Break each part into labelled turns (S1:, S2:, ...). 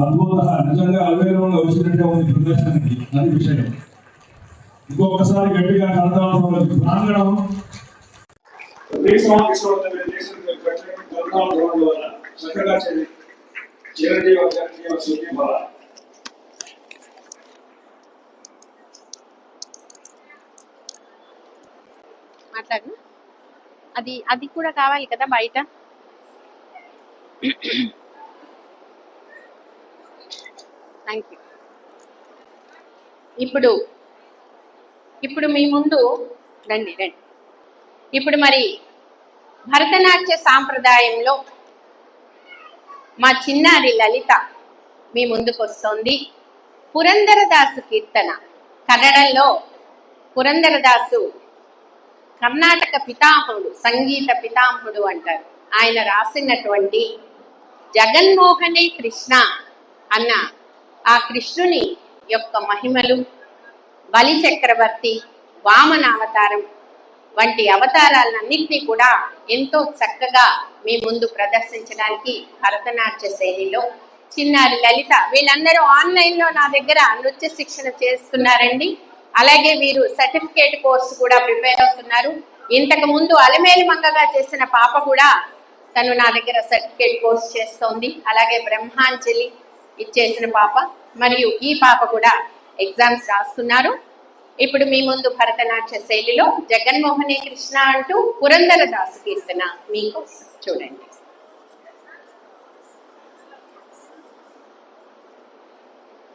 S1: అద్భుత నిజంగా అవేరంగా వచ్చినట్టే ఉంది ప్రదర్శనకి, అది విషయం. ఇంకొకసారి గట్టిగా కడతాం ప్రాంగణం చక్కగా చిరంజీవి
S2: మాట్లాడు. అది అది కూడా కావాలి కదా బయట. Thank you. ఇప్పుడు మీ ముందు రండి. ఇప్పుడు మరి భరతనాట్య సాంప్రదాయంలో మా చిన్నారి లలిత మీ ముందుకు వస్తోంది. పురందరదాసు కీర్తన, కన్నడంలో పురందరదాసు కర్ణాటక పితామహుడు, సంగీత పితామహుడు అంటారు. ఆయన రాసినటువంటి జగన్మోహనే కృష్ణ అన్న ఆ కృష్ణుని యొక్క మహిమలు, బలి చక్రవర్తి, వామన అవతారం వంటి అవతారాలన్నింటినీ కూడా ఎంతో చక్కగా మీ ముందు ప్రదర్శించడానికి భరతనాట్య శైలిలో చిన్నారి లలిత, వీళ్ళందరూ ఆన్లైన్లో నా దగ్గర నృత్య శిక్షణ చేస్తున్నారండి. అలాగే వీరు సర్టిఫికేట్ కోర్సు కూడా ప్రిపేర్ అవుతున్నారు. ఇంతకు ముందు అలమేలు మంగగా చేసిన పాప కూడా తను నా దగ్గర సర్టిఫికేట్ కోర్సు చేస్తోంది. అలాగే బ్రహ్మాంజలి ఇచ్చేసిన పాప మరియు ఈ పాప కూడా ఎగ్జామ్స్ రాస్తున్నారు. ఇప్పుడు మీ ముందు భరతనాట్య శైలిలో జగన్మోహనే కృష్ణ అంటూ పురందరదాసు కీర్తన మీకోసం. చూడండి.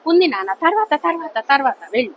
S2: ఉంది నాన్న, తర్వాత తర్వాత తర్వాత వెళ్ళు.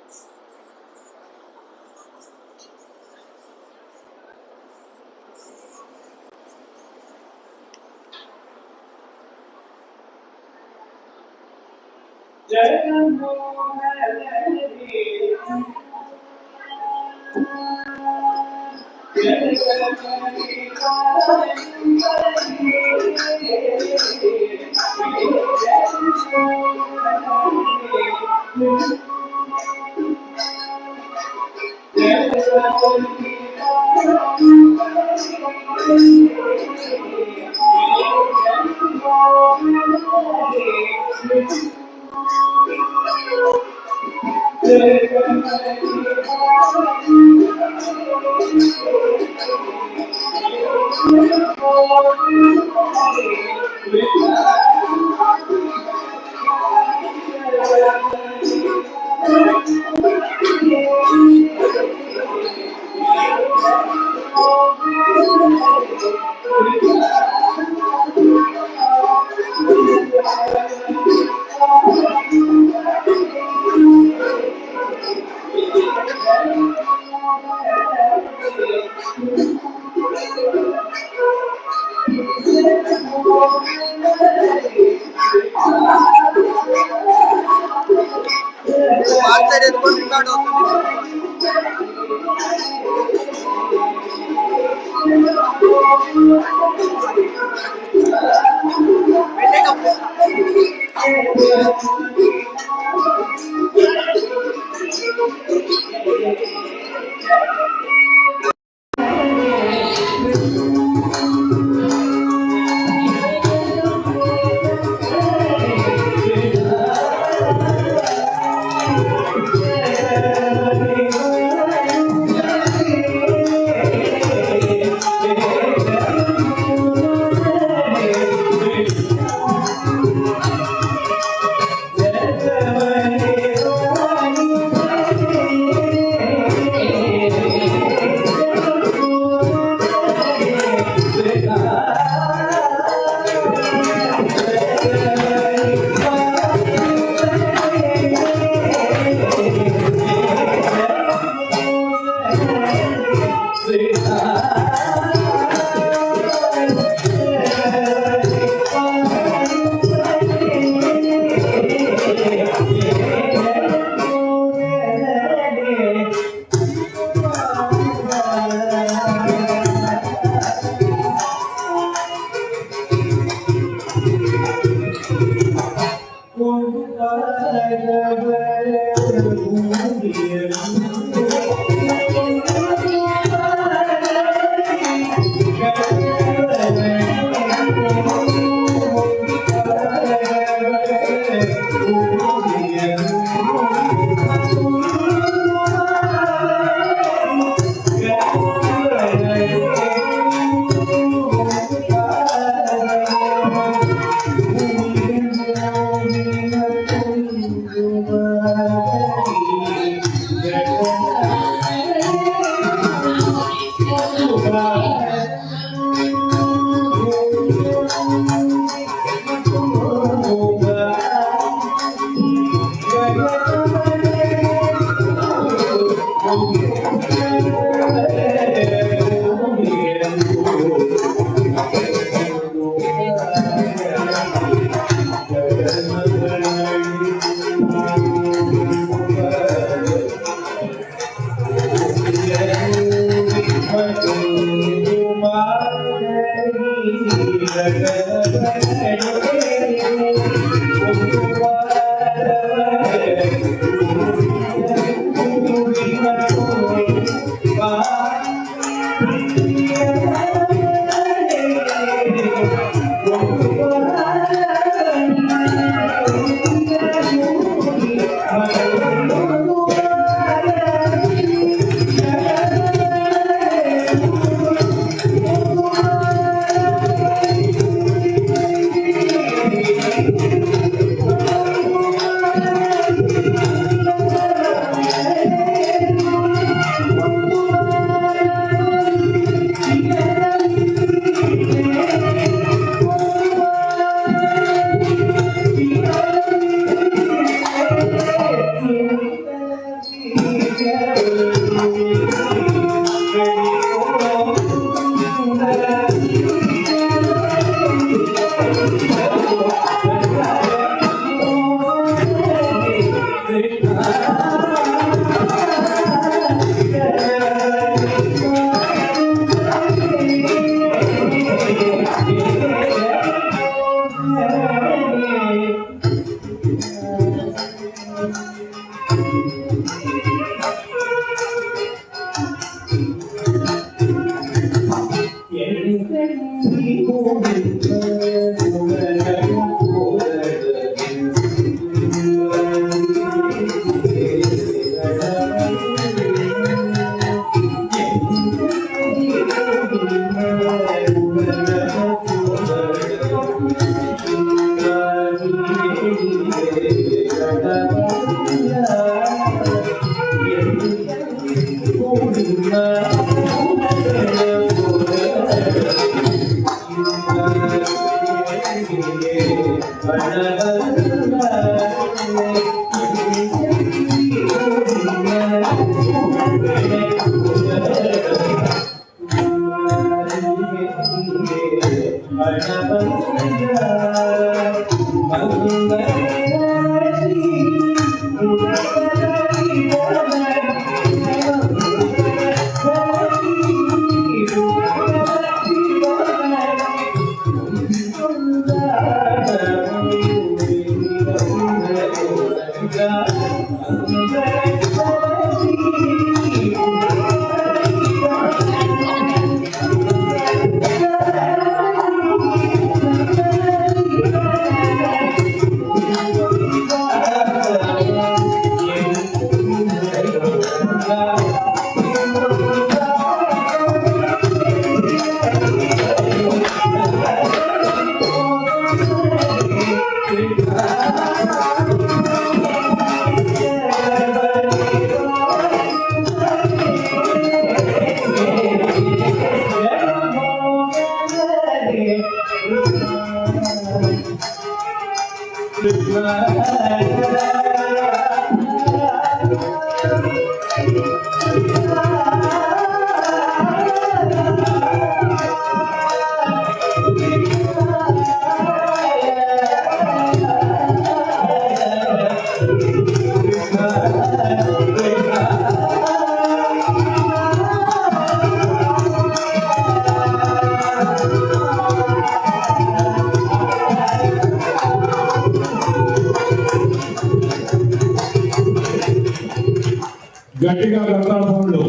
S1: గట్టిగా కర్తార్థంలో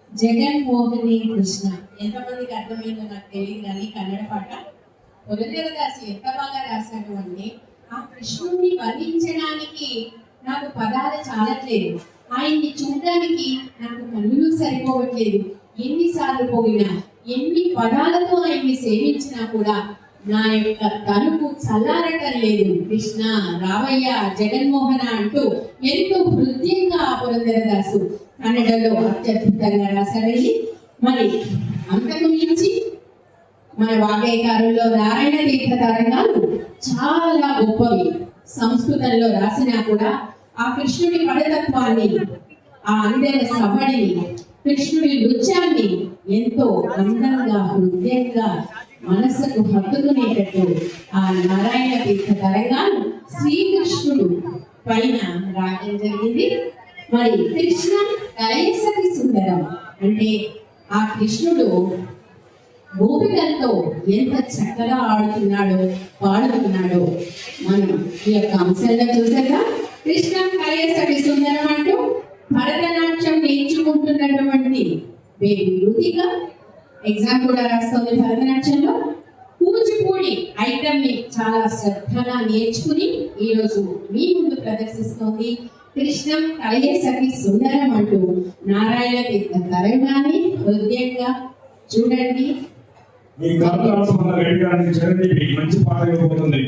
S3: జగన్ మోహని కృష్ణ ఎంతమందికి అర్థమైందో నాకు తెలియదు కానీ కన్నడ పాట పురంధరదాసు ఎంత బాగా రాశాడు అంటే ఆ కృష్ణుడిని వర్ణించడానికి నాకు పదాలు చాలట్లేదు, ఆయన్ని చూడడానికి నాకు కన్నులు సరిపోవట్లేదు. ఎన్నిసార్లు పోయినా ఎన్ని పదాలతో ఆయన్ని సేవించినా కూడా నా యొక్క తనువు చల్లారటం లేదు. కృష్ణ రావయ్య జగన్మోహన అంటూ ఎంతో హృదయంగా పురంధరదాసు కన్నడలో అత్యద్భుతంగా రాశారండి. మరి అంతకు మించి మన వాగ్గేయకారుల్లో నారాయణ తీర్థ తరంగాలు చాలా గొప్పవి. సంస్కృతంలో రాసినా కూడా ఆ కృష్ణుడి పడతత్వాన్ని, ఆ అందెల సవ్వడిని, కృష్ణుడి నృత్యాన్ని ఎంతో అందంగా హృదయంగా మనసుకు హత్తుకునేటట్టు ఆ నారాయణ తీర్థ తరంగాలు శ్రీకృష్ణుడు పైన రాయడం జరిగింది. మరి కృష్ణ కలయసరి సుందరం అంటే ఆ కృష్ణుడు గోపికలతో ఎంత చక్కగా ఆడుతున్నాడో పాడుతున్నాడో మనం ఈ యొక్క అంశంలో చూసారా. కృష్ణ కలయసరి సుందరం అంటూ భరతనాట్యం నేర్చుకుంటున్నటువంటి బేబీ రుతిక ఎగ్జామ్ కూడా రాస్తుంది భరతనాట్యంలో. కూచిపూడి ఐటమ్ ని చాలా శ్రద్ధగా నేర్చుకుని ఈరోజు మీ ముందు ప్రదర్శిస్తోంది. కృష్ణం కలయసరి సుందరం అంటూ నారాయణ తీర్థ తరంగాన్ని హృదయంగా చూడండి.
S1: మీ కర్తవ్యం రెడ్డి గారిని చిరంజీవి మంచి పాట ఇవ్వబోతుంది.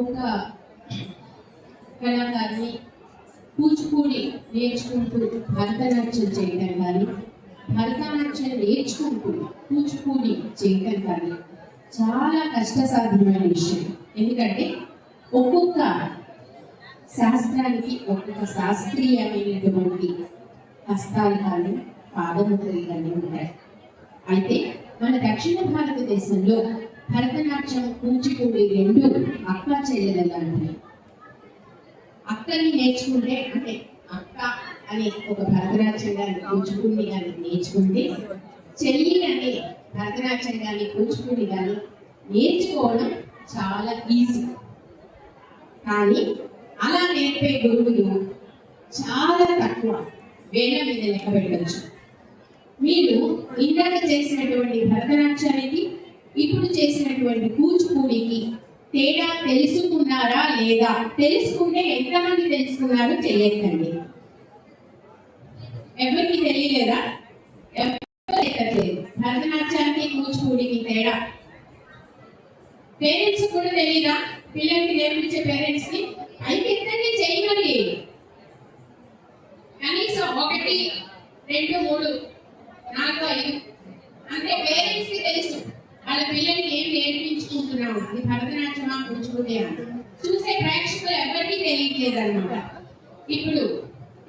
S3: ఒక కళాకారిని కూచిపూడి నేర్చుకుంటూ భరతనాట్యం చేయడం కానీ భరతనాట్యం భరతనాట్యం నేర్చుకుంటూ కూచిపూడి చేయటం కానీ చాలా కష్టసాధ్యమైన విషయం. ఎందుకంటే ఒక్కొక్క శాస్త్రానికి ఒక్కొక్క శాస్త్రీయమైనటువంటి హస్తాలు కానీ పాదముద్రలు కానీ ఉంటాయి. అయితే మన దక్షిణ భారతదేశంలో భరతనాట్యం కూచిపూడి రెండు అక్క చెల్లెల లాంటివి. అక్కని నేర్చుకుంటే అంటే అక్క అని ఒక భరతనాట్యం కానీ కూచిపూడి కానీ నేర్చుకుంటే చెల్లి అనే భరతనాట్యం కానీ కూచిపూడి కానీ నేర్చుకోవడం చాలా ఈజీ. కానీ అలా నేర్పే గురువులు చాలా తక్కువ, వేల మీద లెక్క పెట్టవచ్చు. మీరు ఇందాక చేసినటువంటి భరతనాట్యానికి ఇప్పుడు చేసినటువంటి కూచిపూడికి తేడా తెలుసుకున్నారా లేదా? తెలుసుకుంటే ఎంతమంది తెలుసుకున్నారో తెలియకండి. ఎవరికి తెలియలేదా? ఎవరు భరతనాట్యానికి కూచిపూడికి తేడా పేరెంట్స్ కూడా తెలియదా? పిల్లలకి నేర్పించే పేరెంట్స్ కి అయితే ఎంతండి చేయమని కనీసం 1, 2, 3, 4, 5 అంటే పేరెంట్స్ కి తెలుసు వాళ్ళ పిల్లలకి ఏం నేర్పించుకుంటున్నాము. అది భరతనాట్యమా కూచిపూడి అని చూసే ప్రేక్షకులు ఎవరికి తెలియట్లేదు అనమాట. ఇప్పుడు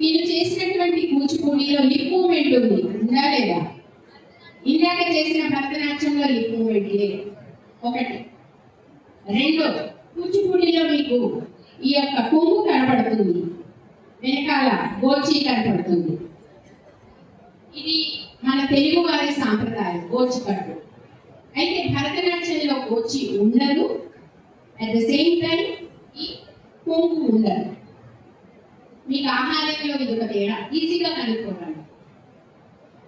S3: నేను చేసినటువంటి కూచిపూడిలో లిప్ మూమెంట్ ఉంది, ఉందా లేదా? ఇందాక చేసిన భరతనాట్యంలో లిప్ మూమెంట్ లేదు. 1. 2, కూచిపూడిలో మీకు ఈ యొక్క కొమ్ము కనపడుతుంది, వెనకాల గోచి కనపడుతుంది. ఇది మన తెలుగు వారి సాంప్రదాయం గోచికట్టు. అయితే భరతనాట్యంలో గోచి ఉండదు, అట్ ద సేమ్ టైం ఈ కొమ్ము ఉండదు. మీకు ఆహారంలో ఇది ఒక తేడా ఈజీగా కనుక్కోవాలి.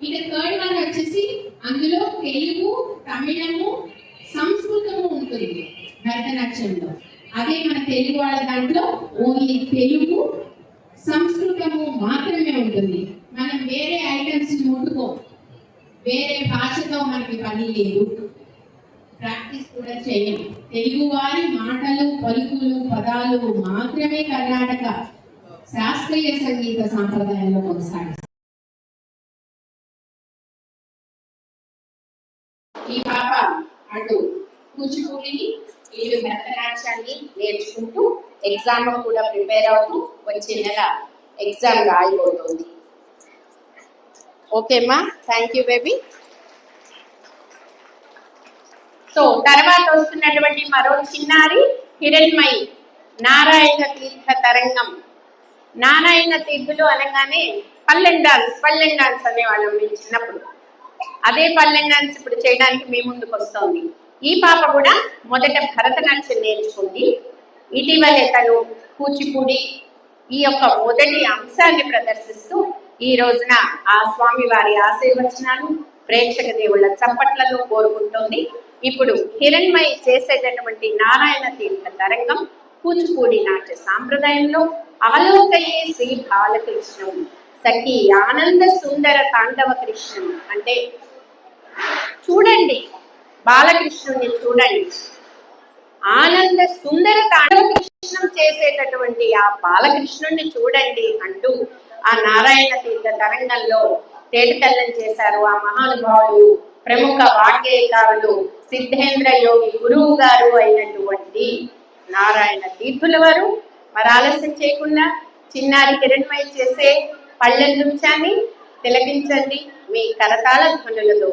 S3: ఇక 3rd వన్ వచ్చేసి అందులో తెలుగు, తమిళము, సంస్కృతము ఉంటుంది భరతనాట్యంలో. అదే మన తెలుగు వాళ్ళ దాంట్లో ఓన్లీ తెలుగు, సంస్కృతము మాత్రమే ఉంటుంది. మనం వేరే ఐటమ్స్ ముట్టుకో, వేరే భాషతో మనకి పని లేదు, ప్రాక్టీస్ కూడా చేయం. తెలుగు వారి మాటలు, పలుకులు, పదాలు మాత్రమే కర్ణాటక శాస్త్రీయ సంగీత సాంప్రదాయంలో కొనసాగిస్తారు. ఈ పాప అటు కూచిపూడిని, వీళ్ళు భరతనాట్యాన్ని నేర్చుకుంటూ ఎగ్జామ్ కూడా ప్రిపేర్ అవుతూ వచ్చే నెల ఎగ్జామ్ రాయిపోతుంది. ఓకేమ్మా, థ్యాంక్ యూ బేబీ. సో తర్వాత వస్తున్నటువంటి మరో చిన్నారి హిరణ్మయి, నారాయణ తీర్థ తరంగం. నారాయణ తీర్థులు అనగానే పల్లెం డాన్స్ అనేవాళ్ళం మేము చిన్నప్పుడు. అదే పల్లెం డాన్స్ ఇప్పుడు చేయడానికి మీ ముందుకు వస్తుంది. ఈ పాప కూడా మొదట భరతనాట్యం నేర్చుకుంది. ఇటీవలే తను కూచిపూడి ఈ యొక్క మొదటి అంశాన్ని ప్రదర్శిస్తూ ఈ రోజున ఆ స్వామి వారి ఆశీర్వచనాలు ప్రేక్షక దేవుళ్ళ చప్పట్లను కోరుకుంటోంది. ఇప్పుడు హిరణ్మయి చేసేటటువంటి నారాయణ తీర్థ తరంగం కూచిపూడి నాట్య సాంప్రదాయంలో ఆలోకయే శ్రీ బాలకృష్ణం సఖి ఆనంద సుందర తాండవ కృష్ణం అంటే చూడండి, బాలకృష్ణుని చూడండి, ఆనంద సుందర తాండవ కృష్ణం చేసేటటువంటి ఆ బాలకృష్ణుణ్ణి చూడండి అంటూ ఆ నారాయణ తీర్థ తరంగంలో తేటతెల్లం చేశారు ఆ మహానుభావులు, ప్రముఖ వాగ్గేయకారులు, సిద్ధేంద్ర యోగి గురువు గారు అయినటువంటి నారాయణ తీర్థుల వారు. మరి ఆలస్యం చేయకుండా చిన్నారి హిరణ్మయి చేసే పల్లె నృత్యాన్ని తిలకించండి, మీ కరతాళ ధ్వనులతో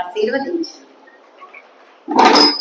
S3: ఆశీర్వదించండి.
S4: Thank you.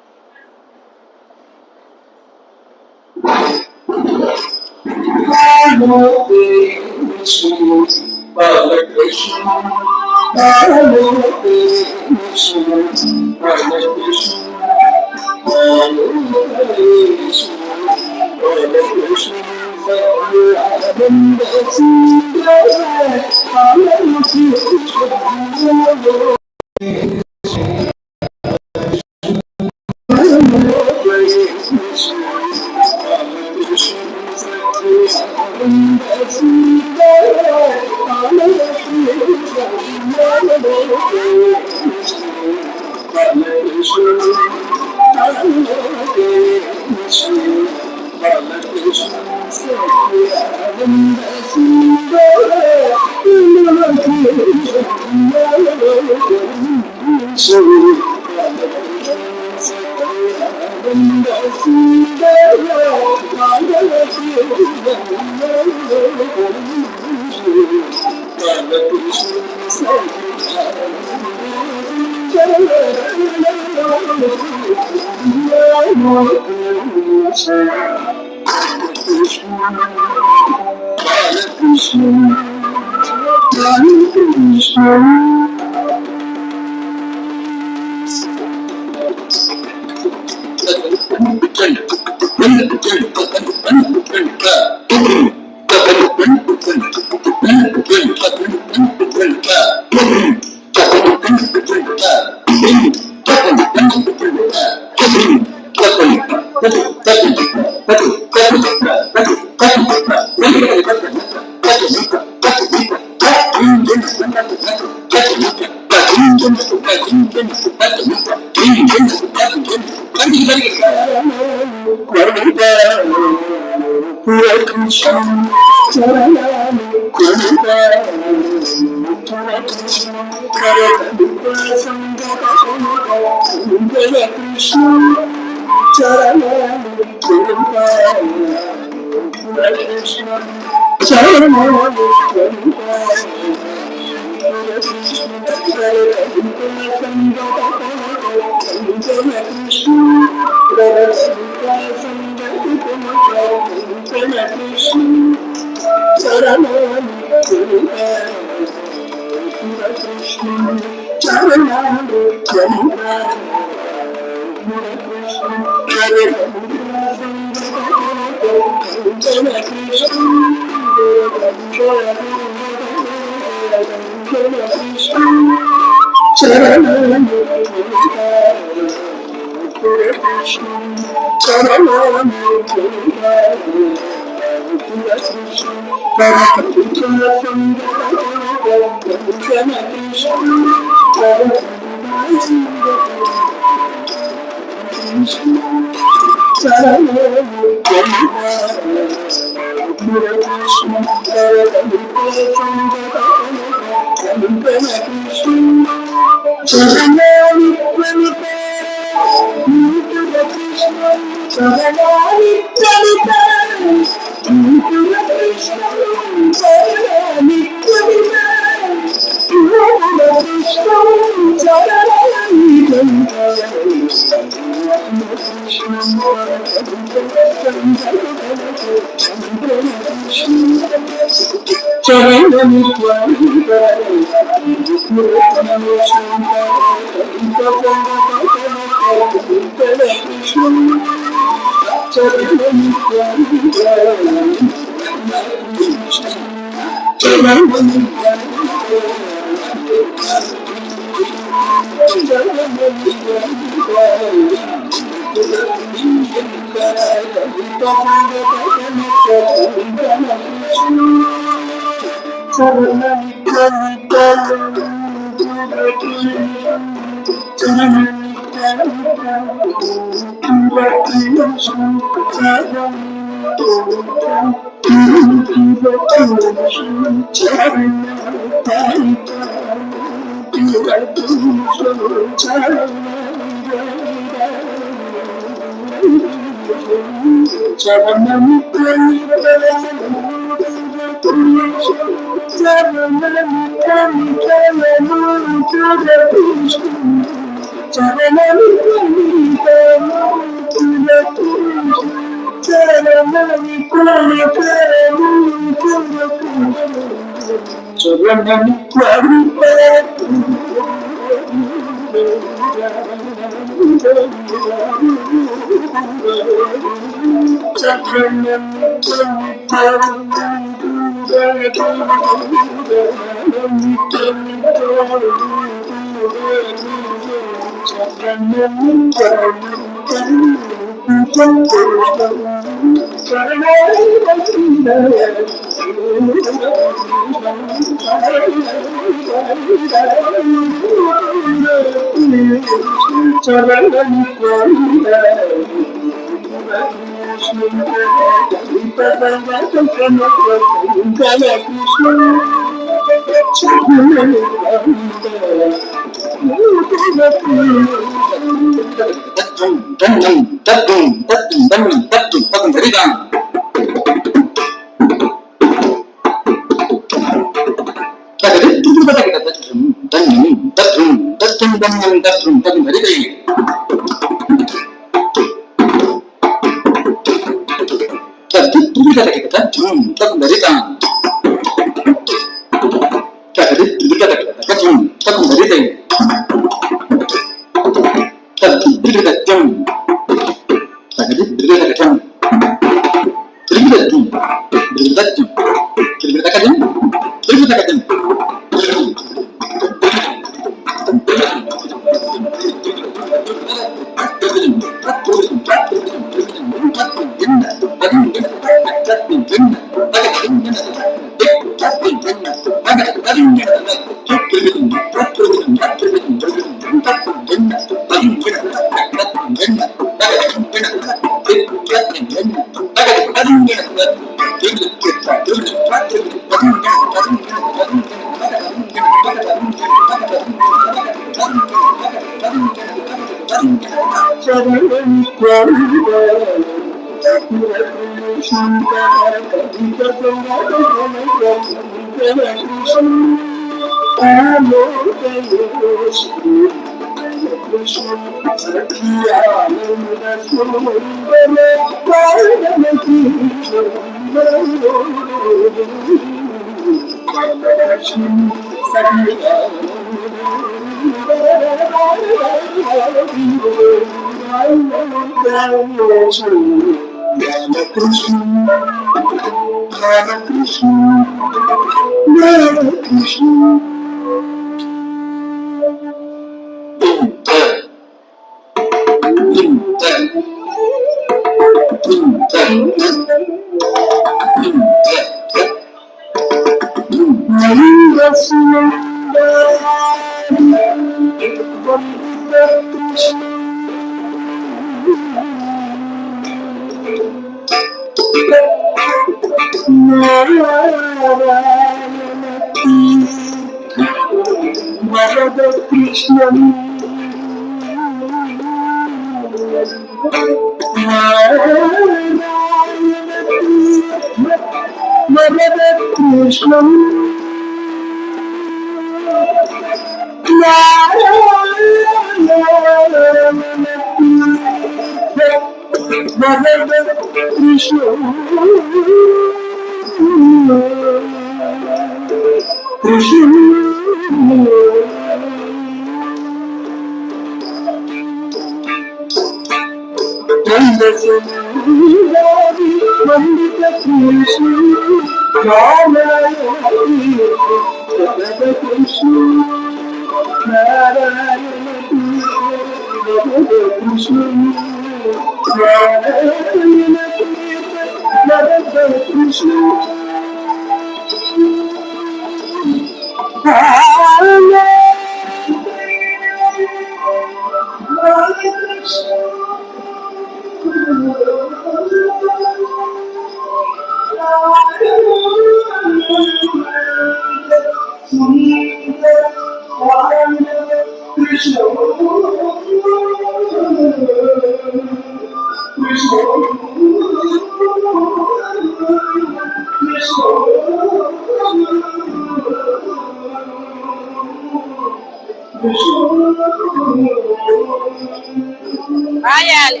S2: రాయాలి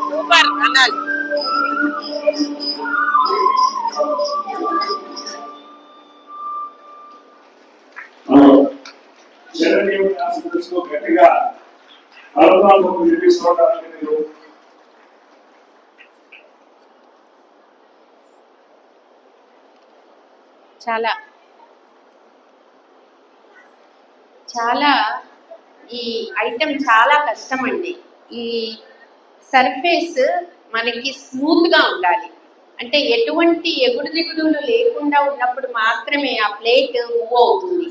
S2: సూపర్ అనాలి.
S1: గట్టిగా నిర్మించుకోవడానికి మీరు
S2: చాలా చాలా ఈ ఐటెం చాలా కష్టం అండి. ఈ సర్ఫేస్ మనకి స్మూత్ గా ఉండాలి. అంటే ఎటువంటి ఎగుడు దిగుడులు లేకుండా ఉన్నప్పుడు మాత్రమే ఆ ప్లేట్ మూవ్ అవుతుంది.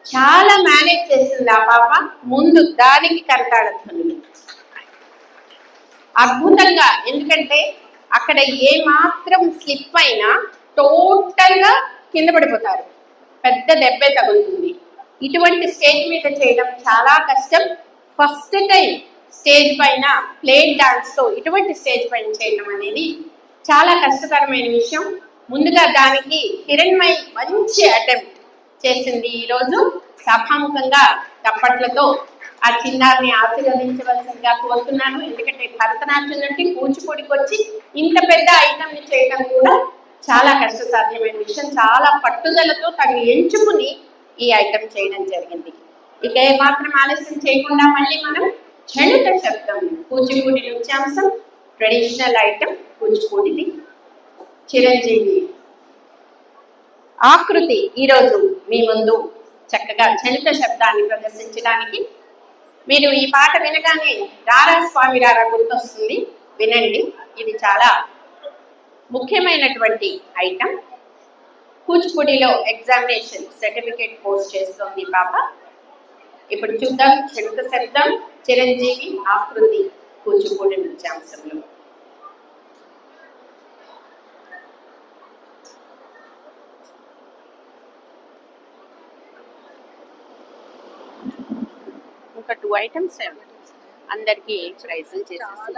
S2: చాలా మేనేజ్ చేసింది ఆ పాప. ముందు దానికి కరతాళధ్వనులు అద్భుతంగా. ఎందుకంటే అక్కడ ఏ మాత్రం స్లిప్ అయినా టోటల్ గా కింద పడిపోతారు, పెద్ద దెబ్బే తగులుతుంది. ఇటువంటి స్టేజ్ మీద చేయడం చాలా కష్టం. ఫస్ట్ టైం స్టేజ్ పైన ప్లేట్ డాన్స్ తో ఇటువంటి స్టేజ్ పైన చేయడం అనేది చాలా కష్టతరమైన విషయం. ముందుగా దానికి హిరణ్మయి మంచి అటెంప్ట్ చేసింది. ఈరోజు సభాముఖంగా తప్పట్లతో ఆ చిన్నారిని ఆశీర్వదించవలసిందిగా కోరుతున్నాను. ఎందుకంటే భరతనాట్యం నుండి కూచిపూడికి వచ్చి ఇంత పెద్ద ఐటమ్ ని చేయడం కూడా చాలా కష్టసాధ్యమైన విషయం. చాలా పట్టుదలతో తను ఎంచుకుని ఈ ఐటమ్ చేయడం జరిగింది. ఇక ఏమాత్రం ఆలస్యం చేయకుండా మళ్ళీ మనం క్షణిక శబ్దం కూచిపూడి నృత్యాంశం ట్రెడిషనల్ ఐటమ్ కూచిపూడిది చిరంజీవి ఆకృతి ఈరోజు మీ ముందు చక్కగా క్షణిక శబ్దాన్ని ప్రదర్శించడానికి. మీరు ఈ పాట వినగానే రారా స్వామి రారా గుర్తొస్తుంది, వినండి. ఇది చాలా ముఖ్యమైనటువంటి ఐటమ్. కూచిపూడిలో ఎగ్జామినేషన్ సర్టిఫికేట్ కోర్స్ చేస్తోంది పాప. ఇప్పుడు చూద్దాం క్షణిక శబ్దం చిరంజీవి ఆకృతి కూచిపూడి నృత్యాంశంలో. ఒక 2 ఐటమ్స్ అందరికి ప్రైజులు చేసేసి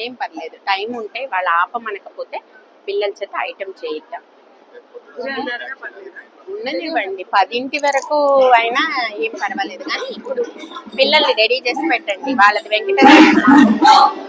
S2: ఏం పర్లేదు, టైం ఉంటే వాళ్ళు ఆపమనకపోతే పిల్లల చేత ఐటమ్ చేయిద్దాం. ఉండనివ్వండి, 10 వరకు అయినా ఏం పర్వాలేదు, కానీ ఇప్పుడు పిల్లల్ని రెడీ చేసి పెట్టండి. వాళ్ళది వెంకటేశ్వర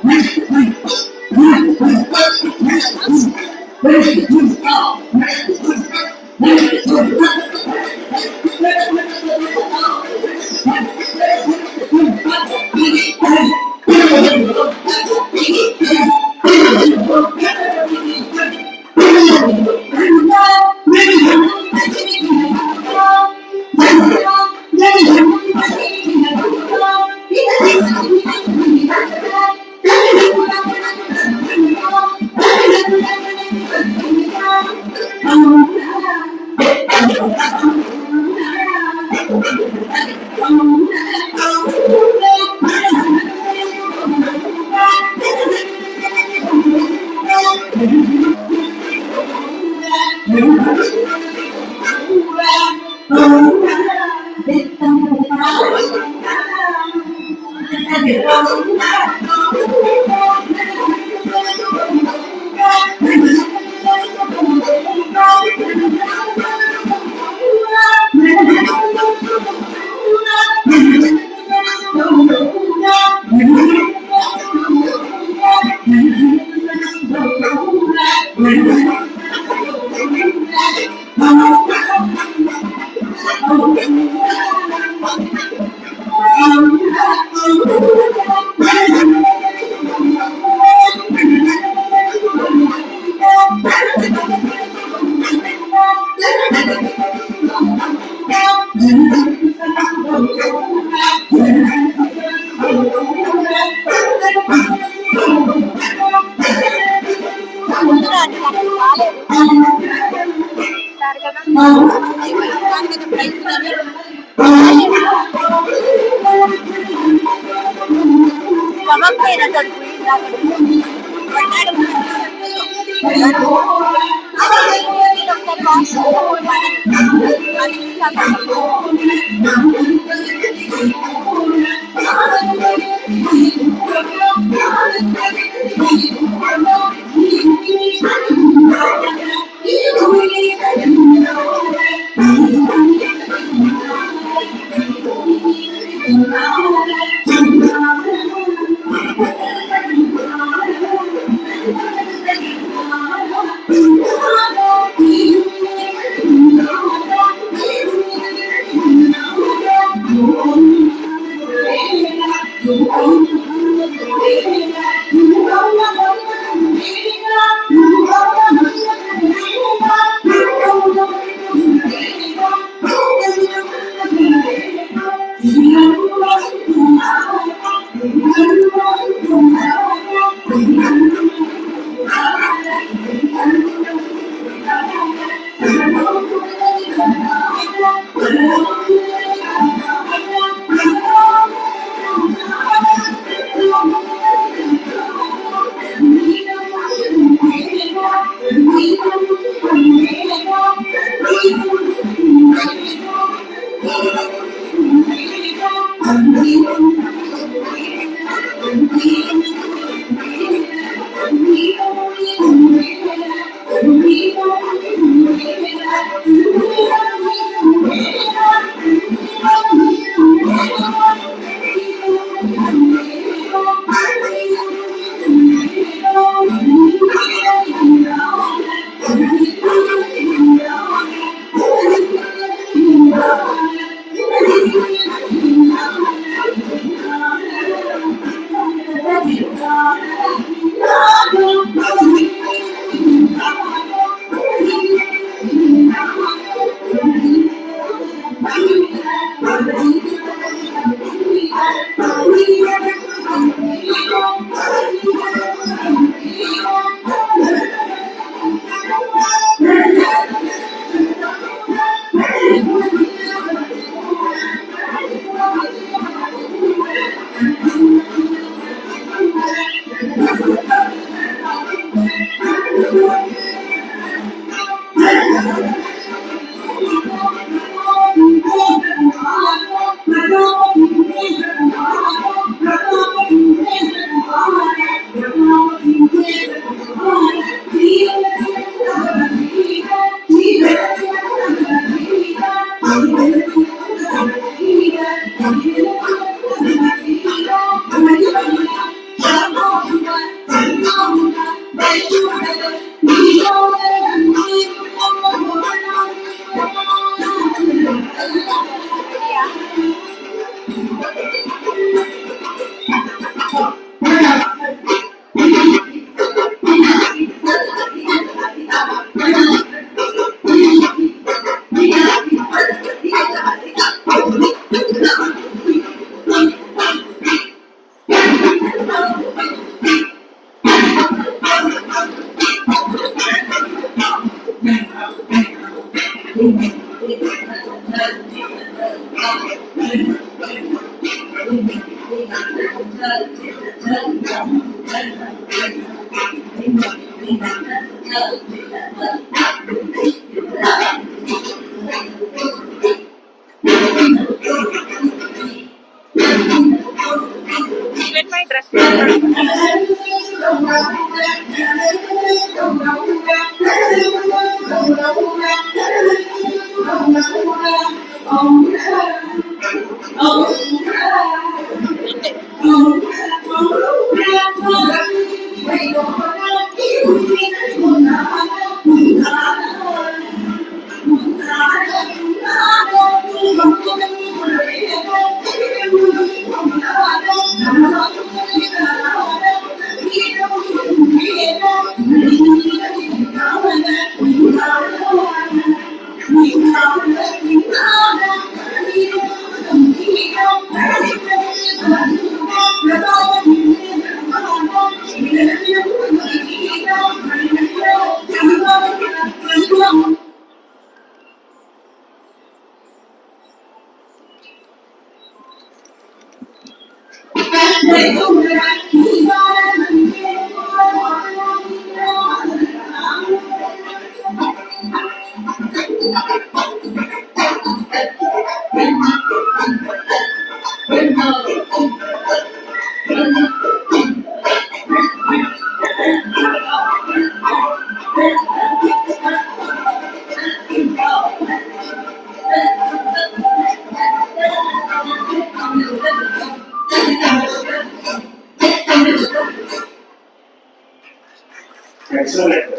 S1: Excellent.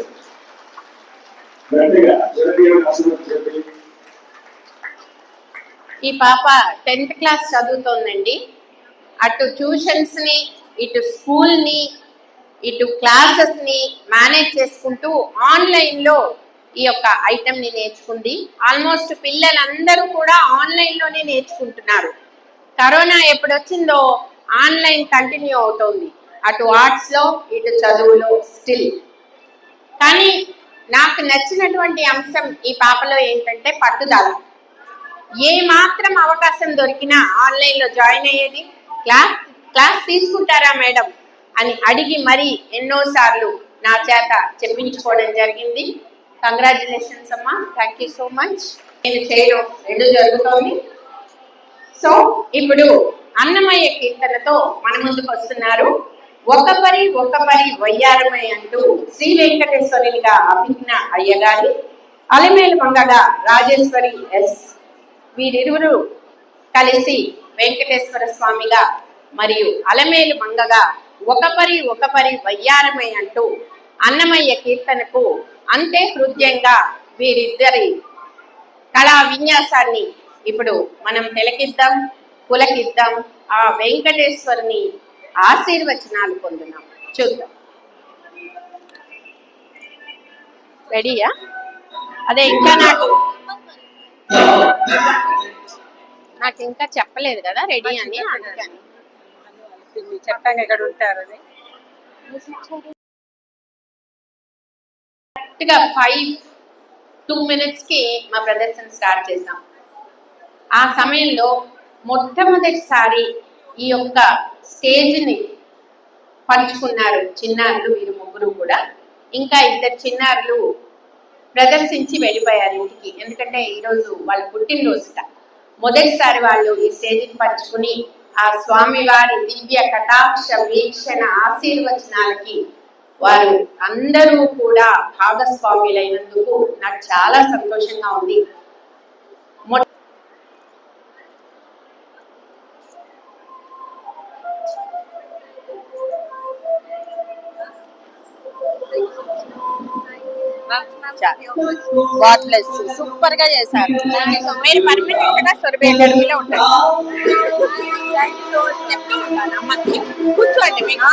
S1: గట్టిగా అసలు చెప్పి
S2: ఈ పాప 10th క్లాస్ చదువుతోందండి. అటు ట్యూషన్స్ ని, ఇటు స్కూల్ ని, ఇటు క్లాసెస్ ని మేనేజ్ చేసుకుంటూ ఆన్లైన్ లో ఈ యొక్క ఐటమ్ ని నేర్చుకుంది. ఆల్మోస్ట్ పిల్లలందరూ కూడా ఆన్లైన్ లోనే నేర్చుకుంటున్నారు. కరోనా ఎప్పుడు వచ్చిందో ఆన్లైన్ కంటిన్యూ అవుతోంది, అటు ఆర్ట్స్ లో ఇటు చదువులో స్టిల్. కానీ నాకు నచ్చినటువంటి అంశం ఈ పాపలో ఏంటంటే పట్టుదల. ఏ మాత్రం అవకాశం దొరికినా ఆన్లైన్లో జాయిన్ అయ్యేది. క్లాస్ తీసుకుంటారా మేడం అని అడిగి మరీ ఎన్నోసార్లు నా చేత చెప్పించుకోవడం జరిగింది. కంగ్రాచులేషన్స్ అమ్మా, థ్యాంక్ యూ సో మచ్. నేను చేయడం 2 జరుగుతోంది. సో ఇప్పుడు అన్నమయ్య కీర్తనతో మన ముందుకు వస్తున్నారు. ఒక్కపరి వయ్యారమై అంటూ శ్రీ వెంకటేశ్వరునిగా అభిజ్ఞ అయ్యగారి, అలిమేలు మంగగా రాజేశ్వరి ఎస్ వీరిరువురు కలిసి వెంకటేశ్వర స్వామిగా మరియు అలమేలు మంగగా ఒకపరి వయ్యారమై అంటూ అన్నమయ్య కీర్తనకు అంతే హృదయంగా వీరిద్దరి కళా విన్యాసాన్ని ఇప్పుడు మనం తిలకిద్దాం, పులకిద్దాం, ఆ వెంకటేశ్వరుని ఆశీర్వచనాలు పొందుదాం. చూద్దాం. రెడీయా? అదే ఇంకా నాకు ఇంకా చెప్పలేదు కదా రెడీ అని, అందుకని
S4: చెప్పండి ఎక్కడ ఉంటారని.
S2: కరెక్ట్గా 2 minutes కి మా ప్రదర్శన స్టార్ట్ చేసాం. ఆ సమయంలో మొట్టమొదటిసారి ఈ యొక్క స్టేజ్ని పంచుకున్నారు చిన్నారులు, వీరు ముగ్గురు కూడా. ఇంకా 2 చిన్నారులు ప్రదర్శించి వెళ్ళిపోయారు ఇంటికి, ఎందుకంటే ఈరోజు వాళ్ళ పుట్టినరోజుట. మొదటిసారి వాళ్ళు ఈ స్టేజ్ని పంచుకుని ఆ స్వామి వారి దివ్య కటాక్ష వీక్షణ ఆశీర్వచనాలకి వారు అందరూ కూడా భాగస్వాములైనందుకు నాకు చాలా సంతోషంగా ఉంది.
S4: God bless. సూపర్ గా చేశారు.
S2: మీరు పర్మనెంట్ గా సొరబే అకాడమీలో ఉంటారు.
S4: కూర్చోండి, మీకు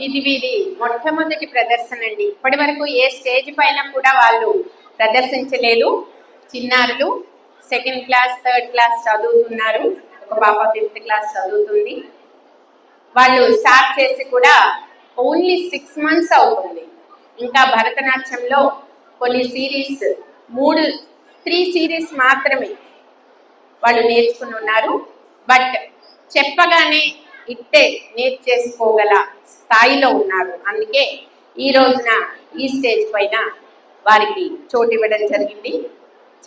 S2: ఇది వీరి మొట్టమొదటి ప్రదర్శన అండి. ఇప్పటి వరకు ఏ స్టేజ్ పైన కూడా వాళ్ళు ప్రదర్శించలేదు. చిన్నారులు 2nd క్లాస్ 3rd క్లాస్ చదువుతున్నారు. ఒక పాప 5th క్లాస్ చదువుతుంది. వాళ్ళు స్టార్ట్ చేసి కూడా ఓన్లీ 6 months అవుతుంది. ఇంకా భరతనాట్యంలో కొన్ని సిరీస్ 3 series మాత్రమే వాళ్ళు నేర్చుకుని ఉన్నారు. బట్ చెప్పగానే ఇట్టే నేర్చేసుకోగల స్థాయిలో ఉన్నారు. అందుకే ఈ రోజున ఈ స్టేజ్ పైన వారికి చోటు ఇవ్వడం జరిగింది.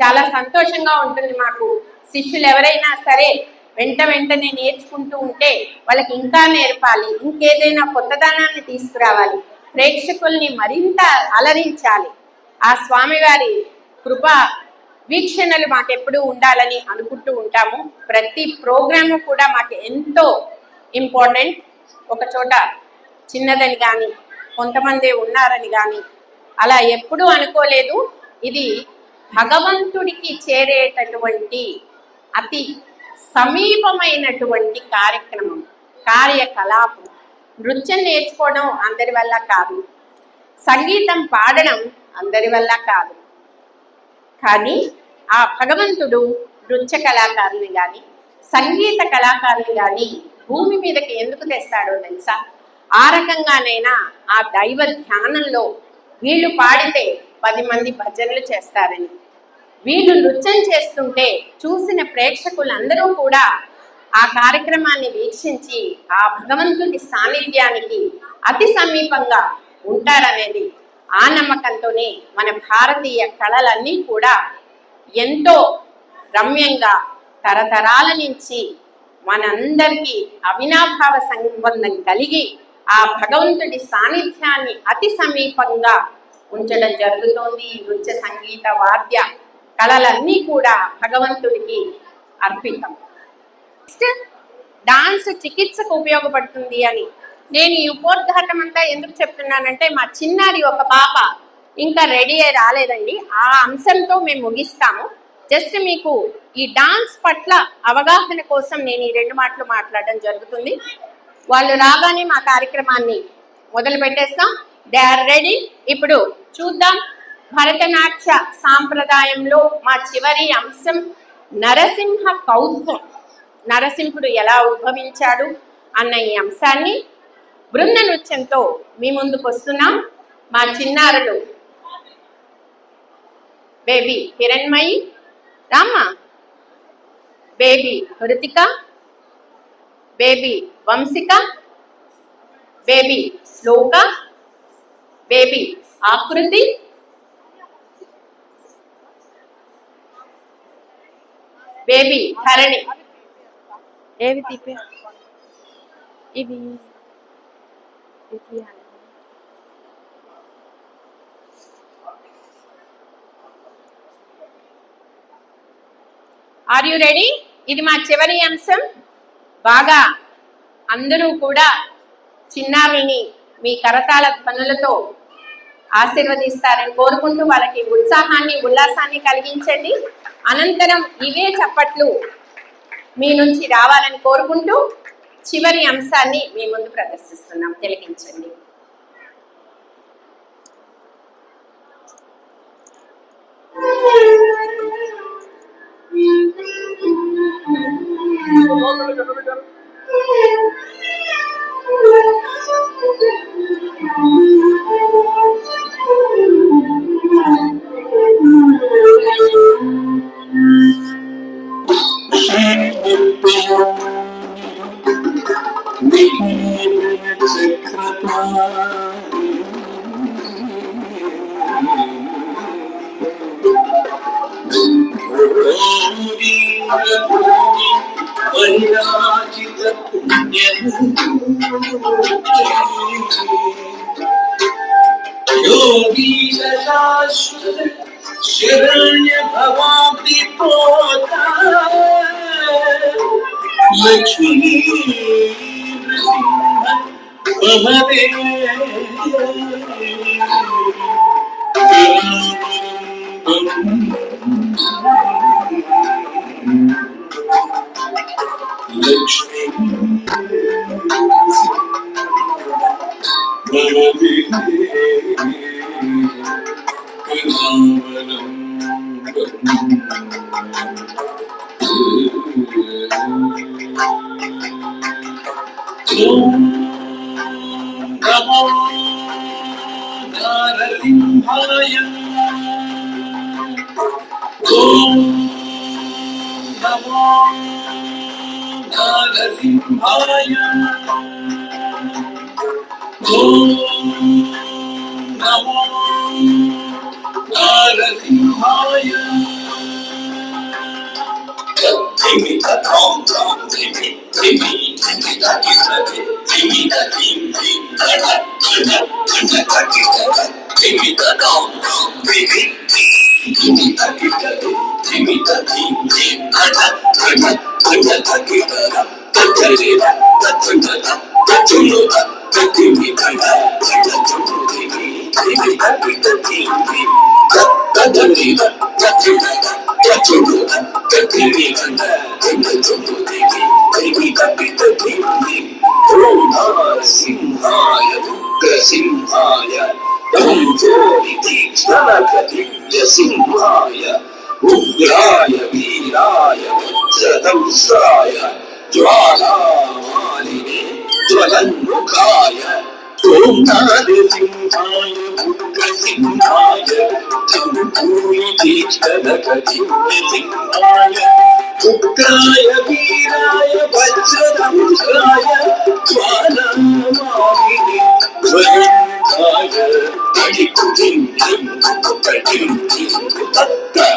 S2: చాలా సంతోషంగా ఉంటుంది మాకు. శిష్యులు ఎవరైనా సరే వెంటనే నేర్చుకుంటూ ఉంటే వాళ్ళకి ఇంకా నేర్పాలి, ఇంకేదైనా కొత్తదనాన్ని తీసుకురావాలి, ప్రేక్షకుల్ని మరింత అలరించాలి. ఆ స్వామివారి కృప వీక్షణలు మాకెప్పుడూ ఉండాలని అనుకుంటూ ఉంటాము. ప్రతి ప్రోగ్రాము కూడా మాకు ఎంతో ఇంపార్టెంట్. ఒక చోట చిన్నదని కానీ కొంతమంది ఉన్నారని కానీ అలా ఎప్పుడూ అనుకోలేదు. ఇది భగవంతుడికి చేరేటటువంటి అతి సమీపమైనటువంటి కార్యకలాపం. నృత్యం నేర్చుకోవడం అందరి వల్ల కాదు, సంగీతం పాడడం అందరి వల్ల కాదు. కానీ ఆ భగవంతుడు నృత్య కళాకారుని కానీ సంగీత కళాకారుని కానీ భూమి మీదకి ఎందుకు తెస్తాడో తెలుసా? ఆ రకంగానైనా ఆ దైవ ధ్యానంలో వీళ్ళు పాడితే 10 మంది భజనలు చేస్తారని, వీళ్ళు నృత్యం చేస్తుంటే చూసిన ప్రేక్షకులందరూ కూడా ఆ కార్యక్రమాన్ని వీక్షించి ఆ భగవంతుడి సాన్నిధ్యానికి అతి సమీపంగా ఉంటారనేది ఆ నమ్మకంతోనే మన భారతీయ కళలన్నీ కూడా ఎంతో రమ్యంగా తరతరాల నుంచి మనందరికీ అవినాభావ సంబంధం కలిగి ఆ భగవంతుడి సాన్నిధ్యాన్ని అతి సమీపంగా ఉంచడం జరుగుతోంది. ఈ నృత్య సంగీత వాద్య కళలన్నీ కూడా భగవంతుడికి అర్పితం. డాన్స్ చికిత్సకు ఉపయోగపడుతుంది అని నేను ఈ ఉపోద్ఘాటం అంతా ఎందుకు చెప్తున్నానంటే, మా చిన్నారి ఒక పాప ఇంకా రెడీ అయి రాలేదండి. ఆ అంశంతో మేము ముగిస్తాము. జస్ట్ మీకు ఈ డాన్స్ పట్ల అవగాహన కోసం నేను ఈ 2 మాటలు మాట్లాడడం జరుగుతుంది. వాళ్ళు రాగానే మా కార్యక్రమాన్ని మొదలు పెట్టేస్తాం. They are ready. ఇప్పుడు చూద్దాం. భరతనాట్య సాంప్రదాయంలో మా చివరి అంశం నరసింహ కౌత్వం. నరసింహుడు ఎలా ఉద్భవించాడు అన్న ఈ అంశాన్ని బృంద నృత్యంతో మీ ముందుకు వస్తున్నాం. మా చిన్నారులు baby Hiranmayi, Rama, baby Hrithika, baby Vamshika, baby Shloka, baby Akriti, baby Dharani. ఏవి తీపే ఇవి ఆర్ యు రెడీ? ఇది మా చివరి అంశం. బాగా అందరూ కూడా చిన్నారుల్ని మీ కరతాళ ధ్వనులతో ఆశీర్వదిస్తారని కోరుకుంటూ వాళ్ళకి ఉత్సాహాన్ని ఉల్లాసాన్ని కలిగించండి. అనంతరం ఇవే చప్పట్లు మీ నుంచి రావాలని కోరుకుంటూ చివరి అంశాన్ని మీ ముందు ప్రదర్శిస్తున్నాం. తిలకించండి.
S5: शरण्य भवाब्दि पोता लक्ष्मी नृसिंह लक्ष्मी कलावलंबनम నమో నరసింహాయ ఓం నమో నరసింహాయ Timmy the tom tom, Timmy, Timmy, Timmy the kid, Timmy the tim tim, Timmy the tom tom, Timmy, Timmy the kid, Timmy the tim tim, Ugraya Viraya Vajradamsaya Jwalamalini Jwalanmukaya Om Narasimhaya Ugrasimhaya Jambulitishtanakatimsimhaya Ugraya Viraya Vajradamsaya Jwalamalini Jwalanmukaya Adikutim Tim Kupatim Tim Kutatta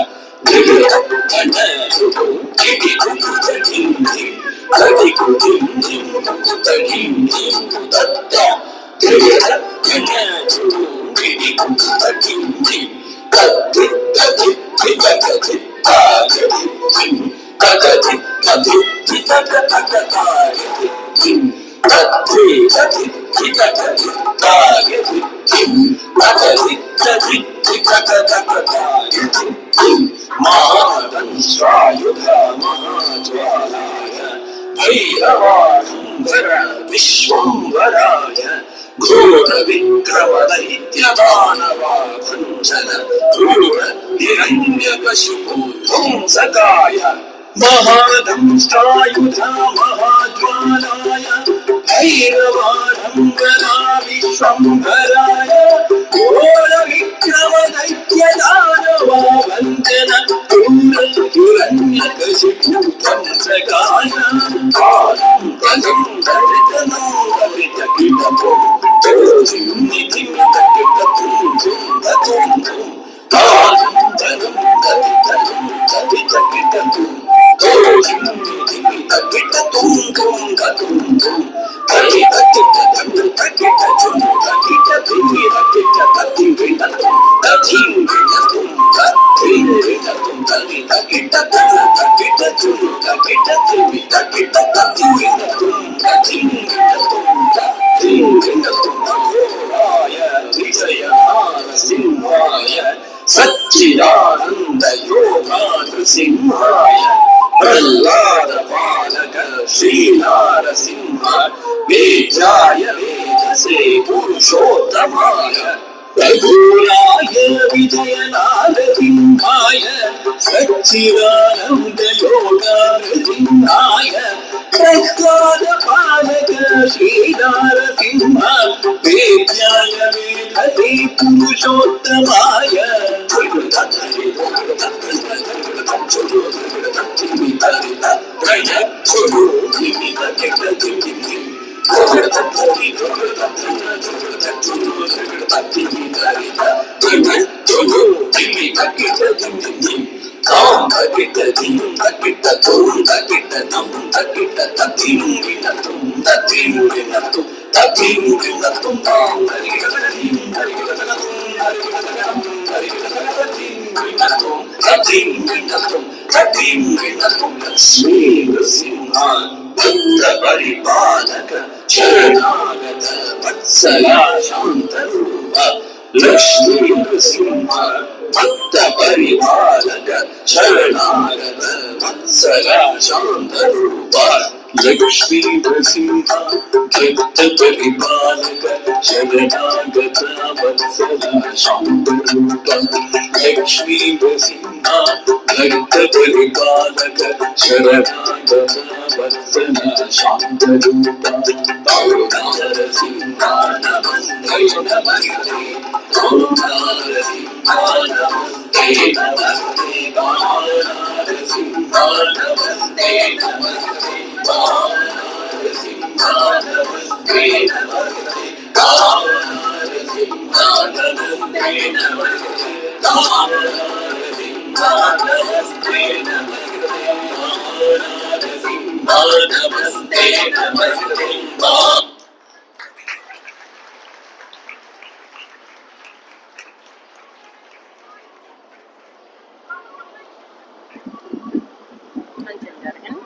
S5: Mahadamsayudha Mahajwalaya Bhairavasundara Vishwamvaraya Ghora Vikrama Daityadhanava Bhanjana Ghora Hiranyakashipu Dhumsakaya Mahadamsayudha Mahajwalaya Bhairavasundara Vishwamvaraya Ghora Vikrama Daityadhanava Bhanjana Hiranyakashipu Dhumsakaya Satchidananda Yoga Simhaya Prahlada Palaka Shri Narasimha Vijaya Vijase Purushottamaya Raghuraya Vijaya Narasimhaya Satchidananda Yoga Simhaya Prahlada Palaka Shri Narasimha Vijaya Vijase Purushottamaya Lakshmi Narasimha Banda Paripadaka Sharanagata Vatsala Shantarupa Lakshmi Narasimha Banda Paripadaka Sharanagata Vatsala Shantarupa Lakshmi Narasimha Banda Paripadaka Sharanagata Vatsala Shantarupa Lakshmi Narasimha Banda Paripadaka Sharanagata Vatsala Shantarupa Narasimha Namaste Namaste Narasimha Namaste Namaste Narasimha Namaste
S4: మంచిగా జరగండి.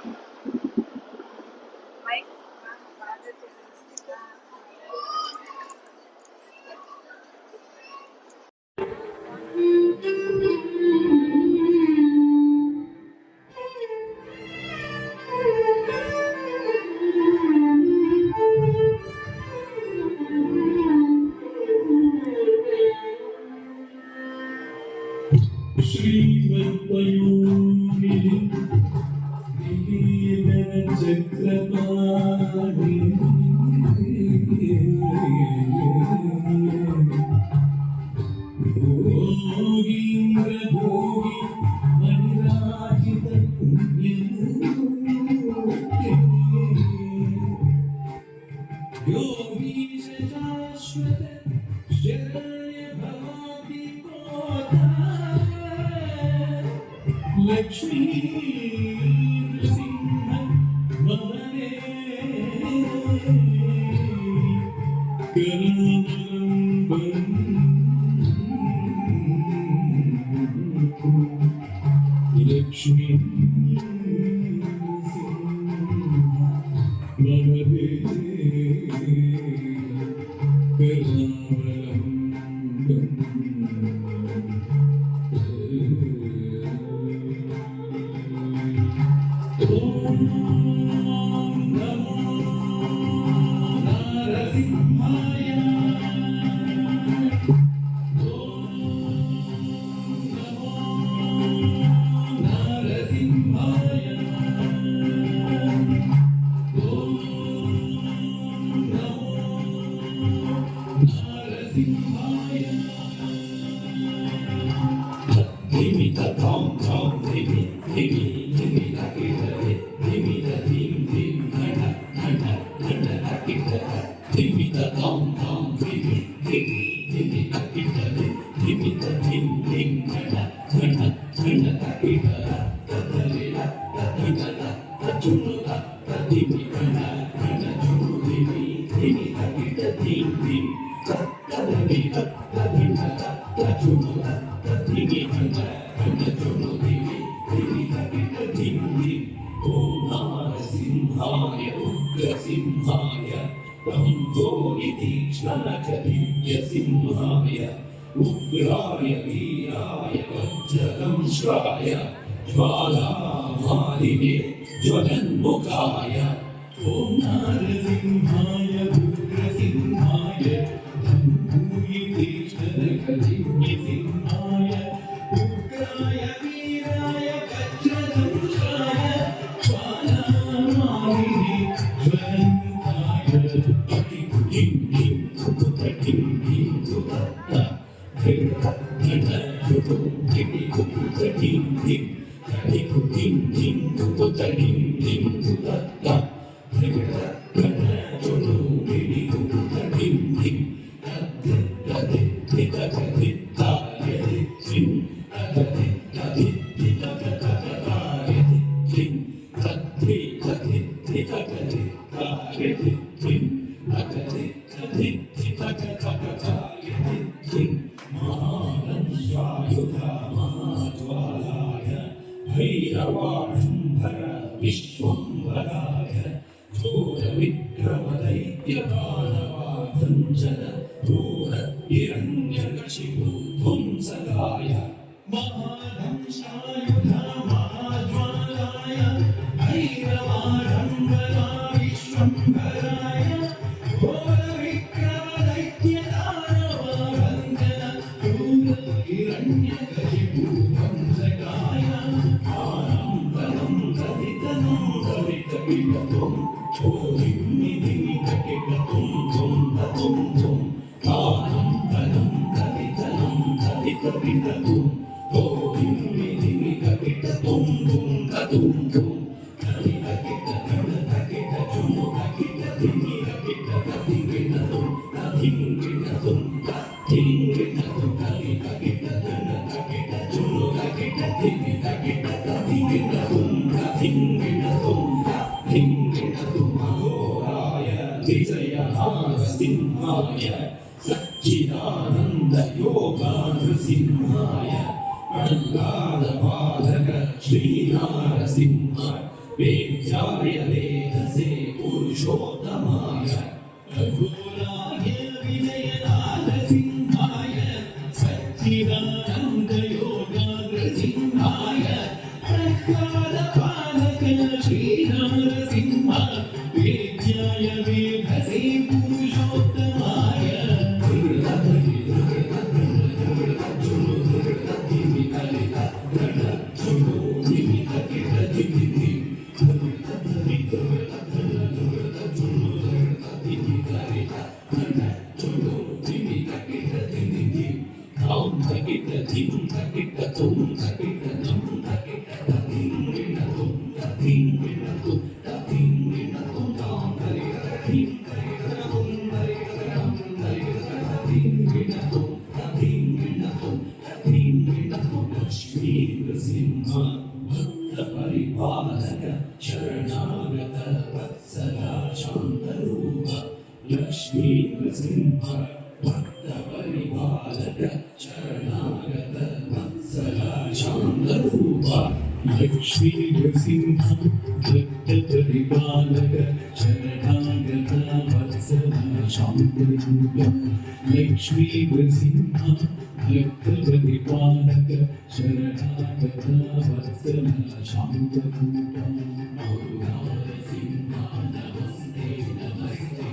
S5: శ్రీమద్మయూరిని నికేతన చక్రపాణి భోగీంద్ర భోగి మణిరాజిత పుణ్యమూర్తి योगीश शाश्वत शरण्य भवामि कोटा लक्ष्मी नृसिंह वदने करावलम्बम् लक्ष्मी उग्राय वीराय वज्रदंष्ट्राय ज्वालामालिने ज्वलन्मुखाय ॐ नारसिंहाय रुद्रसिंहाय धूयितेश्वरकलिङ्गसिंहाय उग्राय वीराय वज्रदंष्ट्राय ज्वालामालिने ज्वलन्मुखाय भैरवाशुम्भर विश्वम्भराय घोरविक्रमदैत्यदानवाभञ्जन घोर हिरण्यकशिपु ध्वंसकाय महादंशायुध महाज्वालाय भैरवाशुम्भरा विश्वम्भराय घोरविक्रमदैत्यदानवाभञ्जन घोर हिरण्यकशिपु ध्वंसकाय विजयहारसिंहाय सच्चिदानन्दयोगानृसिंहाय प्रह्लादपालक श्रीनारसिंहाय वेद्याय वेदसे पुरुषोत्तमाय रघुराय विजयनाथसिंहाय सच्चिदानन्दयोगानृसिंहाय प्रह्लादपालक श्रीनारसिंहाय वेद्याय वेदसे पुरुषोत्तमाय परिपालक शरणागत वत्सल शान्तरूप लक्ष्मी नृसिंह भक्त परिपालक शरणागत वत्सल शान्तरूप लक्ष्मी नृसिंह भक्त परिपालक शरणागत वत्सल शान्तरूप लक्ष्मी नृसिंह भक्त परिपालक शरणागत वत्सल शान्तरूप नरसिंह नमस्ते नमस्ते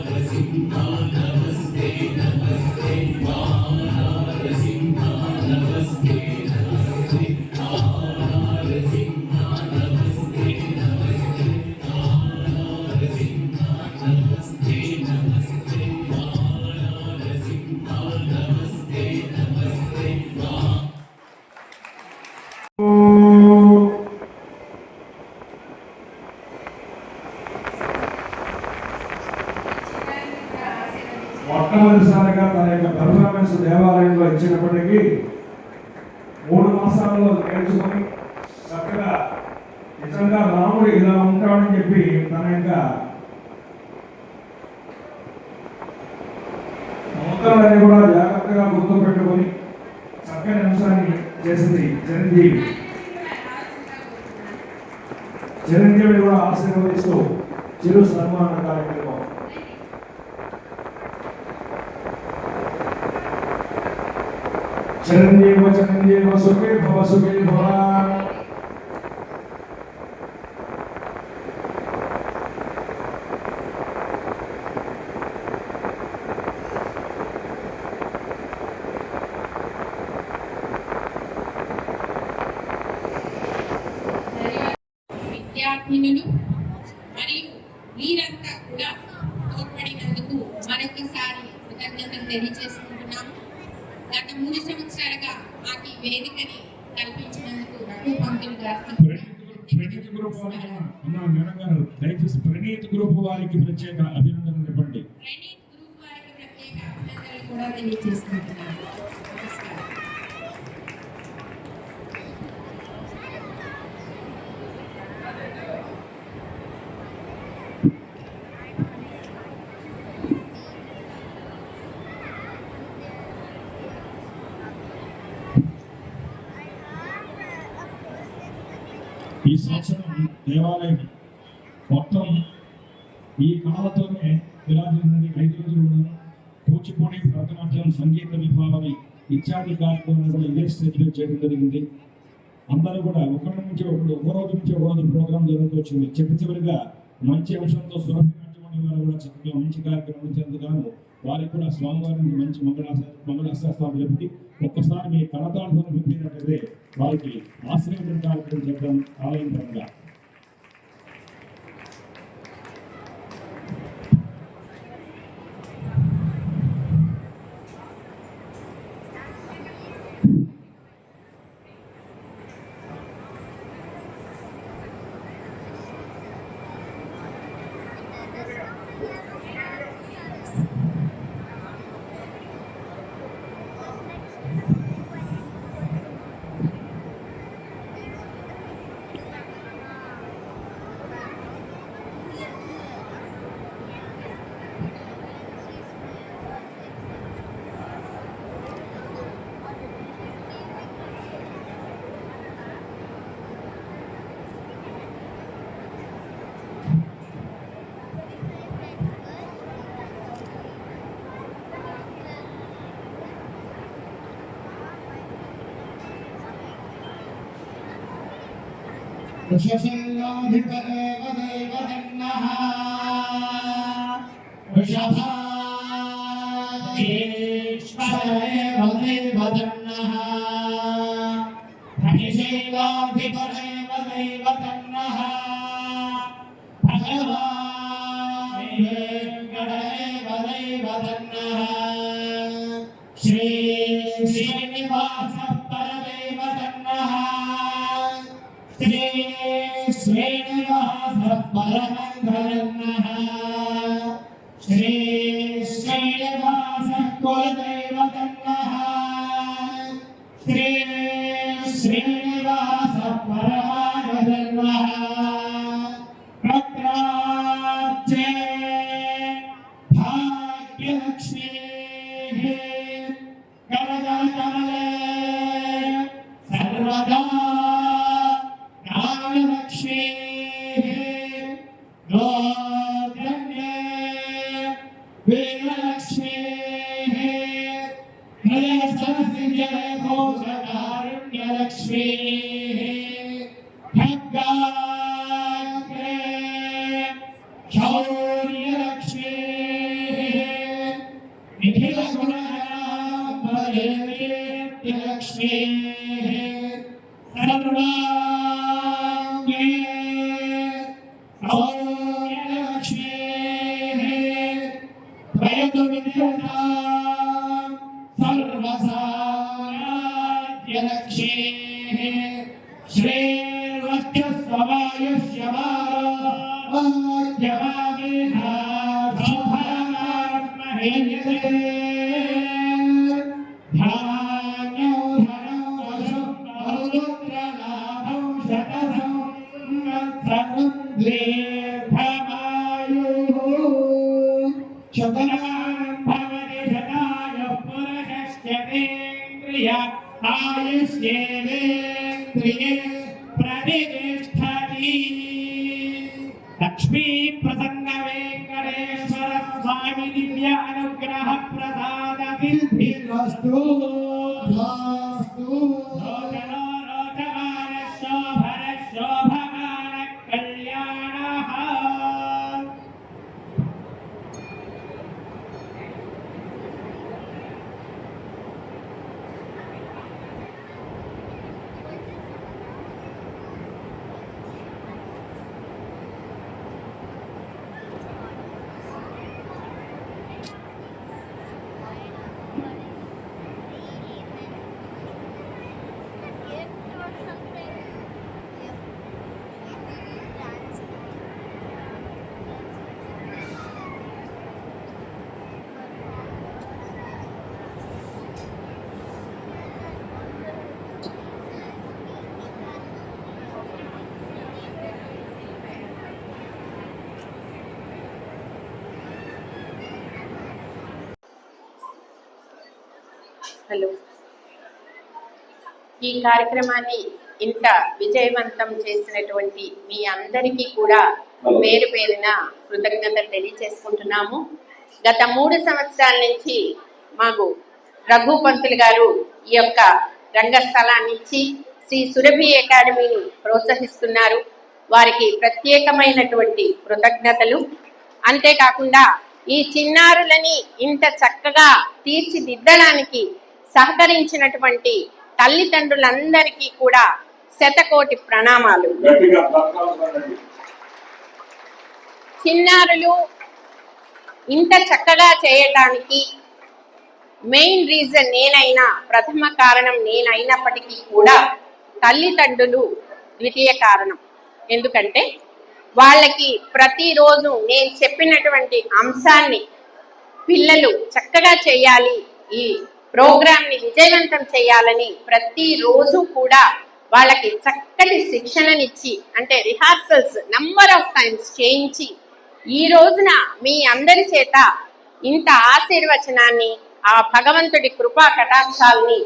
S5: नरसिंह नमस्ते नमस्ते नरसिंह नमस्ते नमस्ते नरसिंह नमस्ते नमस्ते नरसिंह नमस्ते नमस्ते नमस्ते नमस्ते नरसिंह नमस्ते नमस्ते
S1: మొట్టమొదటిసారిగా తన యొక్క పెర్ఫార్మెన్స్ దేవాలయంలో ఇచ్చినప్పటికీ 3 మాసాల్లో నేర్చుకుని చక్కగా నిజంగా రాముడు ఇలా ఉంటాడని చెప్పి తన యొక్క ముద్రలన్నీ కూడా జాగ్రత్తగా గుర్తుపెట్టుకొని చక్కని అంశాన్ని చేసింది చిరంజీవి. చిరంజీవి కూడా ఆశీర్వదిస్తూ చిరు సన్మాన కార్యక్రమం. చిరంజీవ చిరంజీవ సుఖీ భవ సుఖీ భవ.
S3: విద్యార్థినులు మరియు వీరంతా కూడా తోడ్పడినందుకు మరొకసారి కృతజ్ఞతలు తెలియజేసుకుంటున్నాము. గత 3 సంవత్సరాలుగా మాకు ఈ వేదికని కల్పించినందుకు రఘు పంతులు గారికి
S1: ప్రణీత్ గ్రూప్ దయచేసి ప్రణీత్ గ్రూప్ వారికి ప్రత్యేక అభినందనలు ఇవ్వండి.
S3: ప్రణీత్ గ్రూప్ వారికి ప్రత్యేక అభినందనలు కూడా తెలియజేసుకుంటున్నాను. నమస్కారం.
S1: ఈ సంవత్సరం దేవాలయం మొత్తం ఈ కళలతోనే విరాజిల్లినది. 5 రోజులు కూడా కూచిపూడి, భరతనాట్యం, సంగీత విభాగం ఇత్యాది కార్యక్రమాలు కూడా ఇదే స్టేజ్లో చేయడం జరిగింది. అందరూ కూడా ఒకరి నుంచి ఒకరు ఒక రోజు నుంచి ఒక రోజు ప్రోగ్రాం జరుగుతూ వచ్చింది. చివరిగా మంచి అంశంతో సురభి నాట్యమణి వారు కూడా చక్కగా మంచి కార్యక్రమం చేందుకు వారికి కూడా స్వామివారి నుంచి మంచి మంగళాశాస్త్రాలు చెప్పి ఒక్కసారి మీ కళతాడుతో విప్పినట్లయితే వారికి ఆశ్రయించిన కార్యక్రమం చేద్దాం ఆలయం పరంగా. वृषशैलाधिपदेव देवतन्नः वृषभाधीश्वरेव देवतन्नः धनिशैलाधिपदेव देवतन्नः भगवान् वेङ्कटेव देवतन्नः श्री श्रीनिवासः परदेवतन्नः श्री श्रीनिवासः परमङ्गलन्नः श्री श्रीनिवासः कुलदेवतन्नः श्री श्रीनिवासः परमागलन्नः प्रत्राच्ये भाग्यलक्ष्मीः करजलकमले सर्वदा लक्ष्मीः गोत्रण्ये वीरलक्ष्मीः हृदयसरसिजयघोषकारुण्यलक्ष्मीः खड्गाग्रे शौर्यलक्ष्मीः निखिलगुणलक्ष्मीः सर्वाङ्गे सौर्यलक्ष्मीः प्रयतुविद्यता सर्वसाराध्यलक्ष्मीः आयुष्येन्द्रिये प्रतिष्ठति लक्ष्मी प्रसन्न वेंकटेश्वर स्वामी दिव्य अनुग्रह प्रसाद सिद्धिर्वस्तु रोचनो रोचमान शोभन शोभमान कल्याणः
S2: హలో, ఈ కార్యక్రమాన్ని ఇంత విజయవంతం చేసినటువంటి మీ అందరికీ కూడా పేరు పేరున కృతజ్ఞతలు తెలియచేసుకుంటున్నాము. గత 3 సంవత్సరాల నుంచి మాకు రఘు పంతులు గారు ఈ యొక్క రంగస్థలాన్ని ఇచ్చి శ్రీ సురభి అకాడమీని ప్రోత్సహిస్తున్నారు. వారికి ప్రత్యేకమైనటువంటి కృతజ్ఞతలు. అంతేకాకుండా ఈ చిన్నారులని ఇంత చక్కగా తీర్చిదిద్దడానికి సహకరించినటువంటి తల్లిదండ్రులందరికీ కూడా శతకోటి ప్రణామాలు. చిన్నారులు ఇంత చక్కగా చేయడానికి మెయిన్ రీజన్ నేనైనా, ప్రథమ కారణం నేనైనప్పటికీ కూడా తల్లిదండ్రులు ద్వితీయ కారణం. ఎందుకంటే వాళ్ళకి ప్రతిరోజు నేను చెప్పినటువంటి అంశాన్ని పిల్లలు చక్కగా చేయాలి, ఈ ప్రోగ్రామ్ని విజయవంతం చేయాలని ప్రతిరోజు కూడా వాళ్ళకి చక్కటి శిక్షణనిచ్చి, అంటే రిహార్సల్స్ నంబర్ ఆఫ్ టైమ్స్ చేయించి ఈ రోజున మీ అందరి చేత ఇంత ఆశీర్వచనాన్ని, ఆ భగవంతుడి కృపా కటాక్షాలని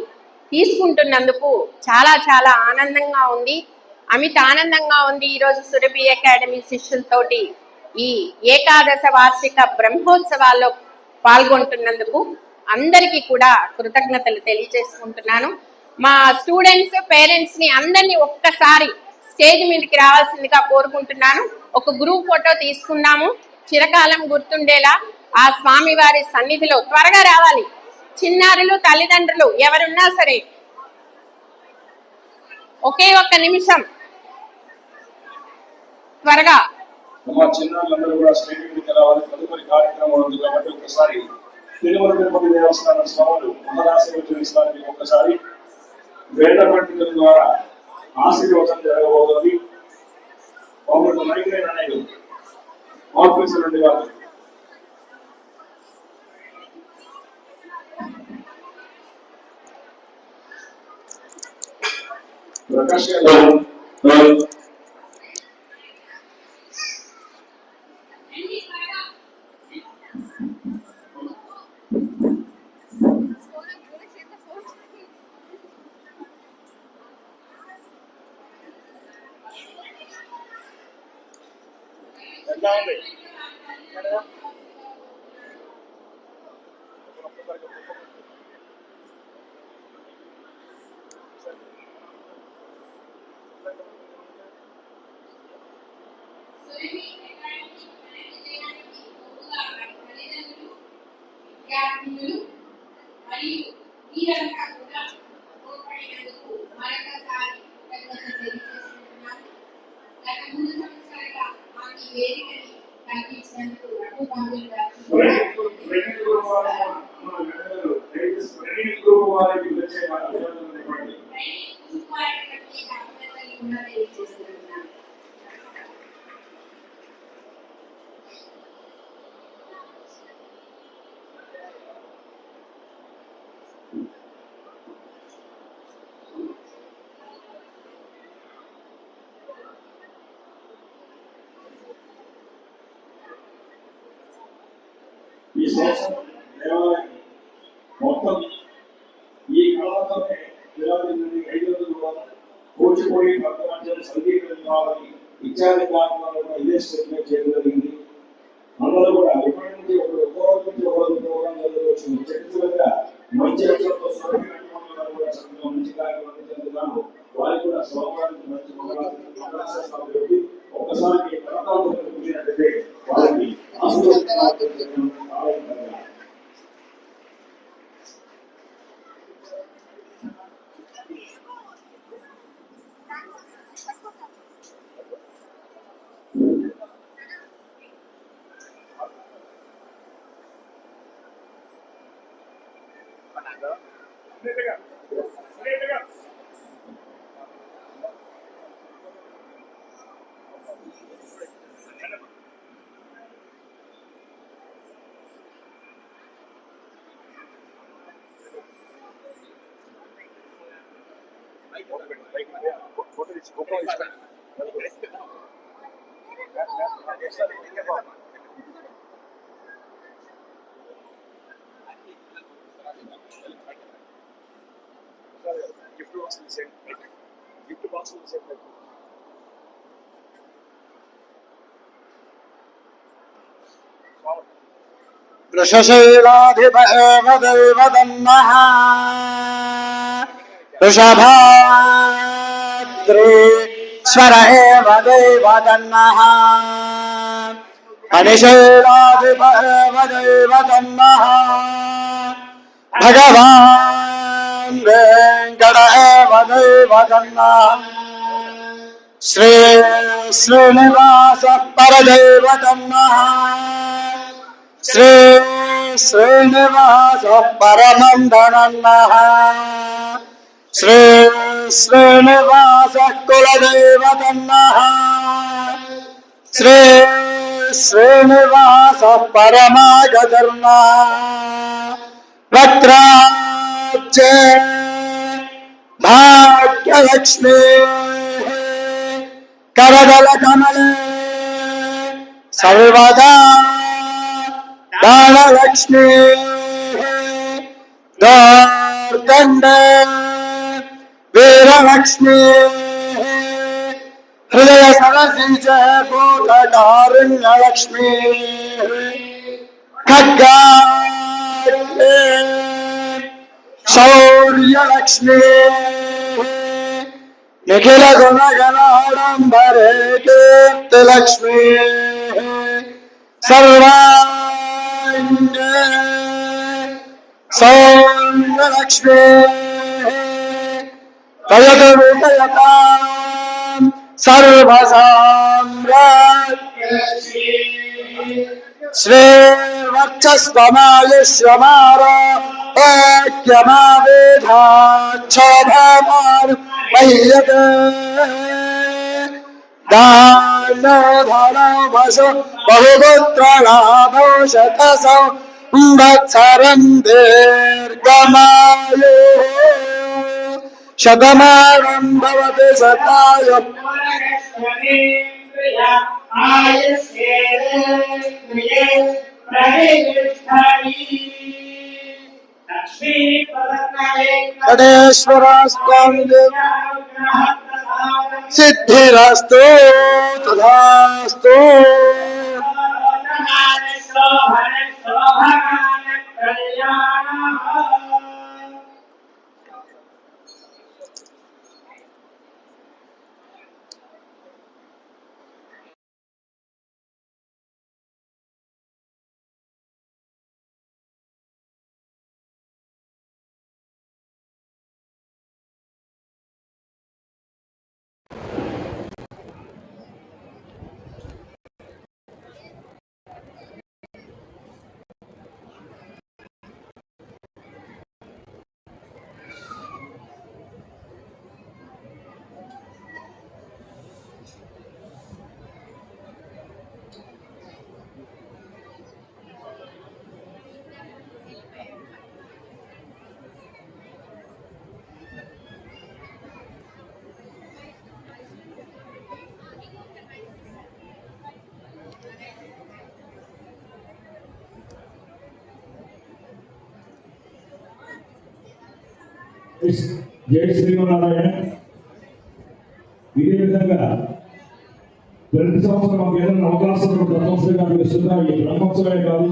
S2: తీసుకుంటున్నందుకు చాలా చాలా ఆనందంగా ఉంది. అమిత ఆనందంగా ఉంది. ఈరోజు సురభి అకాడమీ శిష్యులతోటి ఈ ఏకాదశ వార్షిక బ్రహ్మోత్సవాల్లో పాల్గొంటున్నందుకు అందరికీ కూడా కృతజ్ఞతలు తెలియజేసుకుంటున్నాను. మా స్టూడెంట్స్, పేరెంట్స్ ని అందరినీ ఒక్కసారి స్టేజ్ మీదకి రావాల్సిందిగా కోరుకుంటున్నాను. ఒక గ్రూప్ ఫోటో తీసుకున్నాము, చిరకాలం గుర్తుండేలా ఆ స్వామి వారి సన్నిధిలో త్వరగా రావాలి. చిన్నారులు, తల్లిదండ్రులు ఎవరున్నా సరే ఒకే ఒక్క నిమిషం త్వరగా.
S1: మా చిన్నారులందరూ కూడా స్టేడియంకి రావాలి. తదుపరి కార్యక్రమం ఉంది కాబట్టి ఒకసారి తిరుమల తిరుపతి దేవస్థానం స్వాములు మహారాశీర్వచనిస్తానికి ఒక్కసారి వేద పండితుల ద్వారా ఆశీర్వచనం జరగబోతుంది. వాళ్ళు మైగ్రేన్ అనేది ఆఫీసు నుండి వారు ప్రకాష్ గారు ఎలా ఉంది?
S3: మరియు మీరంతా కూడా తోడ్పడినందుకు మరొకసారి కృతజ్ఞతలు తెలియజేస్తున్నాను. గత 3 సంవత్సరాలుగా మాకు ఈ వేదికని కల్పించినందుకు రఘు బాబుల్
S1: ఈ సంవత్సరం దేవాలయం మొత్తం ఈ కళలతోనే విరాజిల్లింది. 5 రోజులు కూడా కూచిపూడి, భరతనాట్యం, సంగీత విభాగం ఇత్యాది కార్యక్రమాలను ఇదే స్టేజ్ మీద చేయడం జరిగింది. అందరూ కూడా ఇప్పటి నుంచి ఒక రోజు నుంచి ఒక రోజు ప్రోగ్రాం జరుగుతుంది. చరిత్రగా మంచి అంశంతో కూడా చక్కగా మంచి కార్యక్రమం అందించేందుకు వారికి కూడా స్వామివారికి మంచి అవకాశాలు పెట్టి ఒక్కసారి కళాకారులైతే వారికి
S6: वृषशैलाधिप एव दैवतन्नः वृषभाद्रीश्वर एव दैवतन्नः अनिशैलाधिप एव दैवतन्नः भगवान् वेङ्कट एव दैवतन्नः श्री श्रीनिवासः परदैवतन्नः श्री श्रीनिवासः परमन्दनन्नः श्री श्रीनिवासः कुलदैवतन्नः श्री श्रीनिवासः परमागतर्नः वक्त्राब्जे भाग्यलक्ष्मी करदलकमले सर्वदा दानलक्ष्मी दोर्दण्डे वीरलक्ष्मी हृदय सरसी च भूतकारुण्यलक्ष्मी खड्गाग्रे शौर्यलक्ष्मी నిఖిల గుణగణాడంబరే కీర్తిలక్ష్మీ సర్వాంగే సౌమ్యలక్ష్మీ తయతు విషయతాం సర్వసామ్రాజ్యలక్ష్మీ శ్రీవర్చస్వమాయుష్యమారో ఏక్యమావేధాక్షోభమారు మహ్యతే దానోధనో వసు బహుపుత్రలాభో శతసౌ వత్సరం దీర్ఘమాయు శతమానం భవతి శతాయు వెంకటేశ్వరాస్వామి సిద్ధిరస్తు తథాస్తు.
S1: జై శ్రీమన్నారాయణ. ఇదే విధంగా ప్రతి సంవత్సరం మాకు ఏదైనా అవకాశం బ్రహ్మోత్సవం ఇస్తున్నా. ఈ బ్రహ్మోత్సవమే కాదు,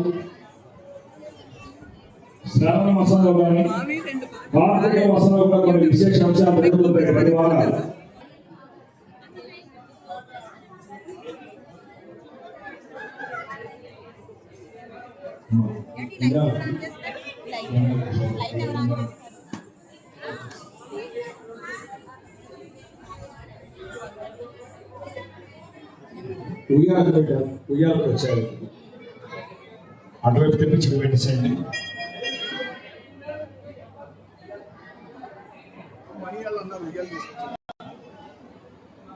S1: శ్రావణ మాసంలో కానీ కార్తీక మాసంలో కూడా కొన్ని విశేష అంశాలు జరుగుతుంటాయి ప్రతి వారాలు. ఉయ్యాలకు వచ్చారు, అటువైపు తెప్పించి పెట్టేసేయండి.